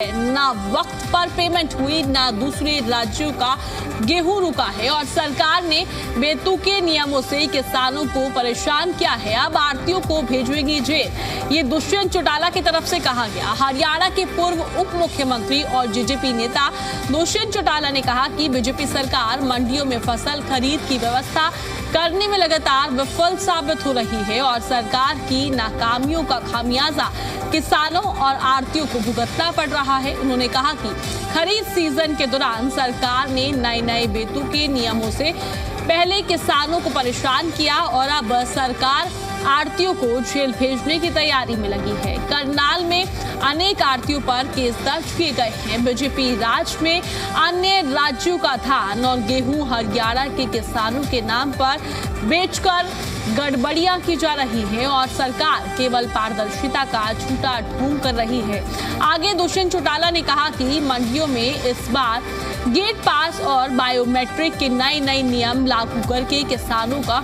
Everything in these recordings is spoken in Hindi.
ना वक्त पर पेमेंट हुई, ना दूसरे राज्यों का गेहूं रुका है और सरकार ने बेतुके नियमों से किसानों को परेशान किया है। अब आढ़तियों को भेजेंगी जेल, ये दुष्यंत चौटाला की तरफ से कहा गया। हरियाणा के पूर्व उप मुख्यमंत्री और जेजेपी नेता दुष्यंत चौटाला ने कहा कि बीजेपी सरकार मंडियों में फसल खरीद की व्यवस्था करने में लगातार विफल साबित हो रही है और सरकार की नाकामियों का खामियाजा किसानों और आढ़तियों को भुगतना पड़ रहा है। उन्होंने कहा कि खरीद सीजन के दौरान सरकार ने नए बेतुके नियमों से पहले किसानों को परेशान किया और अब सरकार आढ़तियों को जेल भेजने की तैयारी में लगी है। करनाल में अनेक आढ़तियों पर केस दर्ज किए गए हैं। बीजेपी राज में अन्य राज्यों का धान और गेहूं हरियाणा के किसानों के नाम पर बेचकर गड़बड़ियां की जा रही है और सरकार केवल पारदर्शिता का झूठा ढोंग कर रही है। आगे दुष्यंत चौटाला ने कहा कि मंडियों में इस बार गेट पास और बायोमेट्रिक के नए नियम लागू करके किसानों का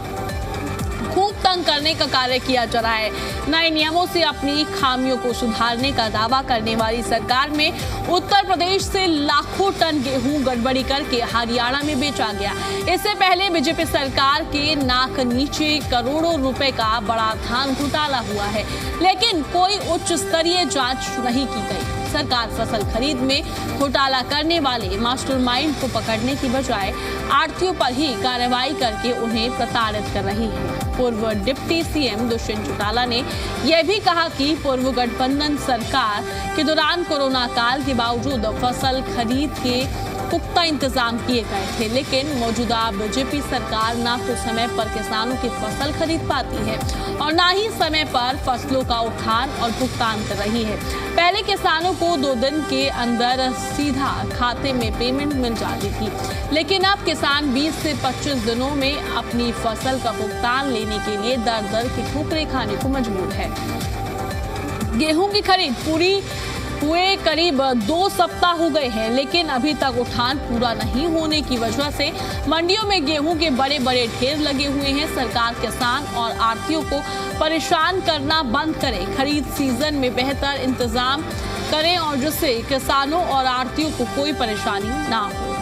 खूब तंग करने का कार्य किया जा रहा है। नए नियमों से अपनी खामियों को सुधारने का दावा करने वाली सरकार में उत्तर प्रदेश से लाखों टन गेहूं गड़बड़ी करके हरियाणा में बेचा गया। इससे पहले बीजेपी सरकार के नाक नीचे करोड़ों रुपए का बड़ा धान घोटाला हुआ है, लेकिन कोई उच्च स्तरीय जांच नहीं की गई। सरकार फसल खरीद में घोटाला करने वाले मास्टरमाइंड को पकड़ने की बजाय आढ़तियों पर ही कार्रवाई करके उन्हें प्रताड़ित कर रही है। पूर्व डिप्टी सीएम दुष्यंत चौटाला ने यह भी कहा कि पूर्व गठबंधन सरकार के दौरान कोरोना काल के बावजूद फसल खरीद के पुख्ता इंतजाम किए गए थे, लेकिन मौजूदा बीजेपी सरकार ना तो समय पर किसानों की फसल खरीद पाती है और ना ही समय पर फसलों का उठान और भुगतान कर रही है। पहले किसानों को 2 दिन के अंदर सीधा खाते में पेमेंट मिल जाती थी, लेकिन अब किसान 20 से 25 दिनों में अपनी फसल का भुगतान लेने के लिए दर की ठोकरें खाने को मजबूर है। गेहूं की खरीद पूरी हुए करीब 2 सप्ताह हो गए हैं, लेकिन अभी तक उठान पूरा नहीं होने की वजह से मंडियों में गेहूं के बड़े ढेर लगे हुए हैं। सरकार किसान और आढ़तियों को परेशान करना बंद करे, खरीद सीजन में बेहतर इंतजाम करें और जिससे किसानों और आढ़तियों को कोई परेशानी ना हो।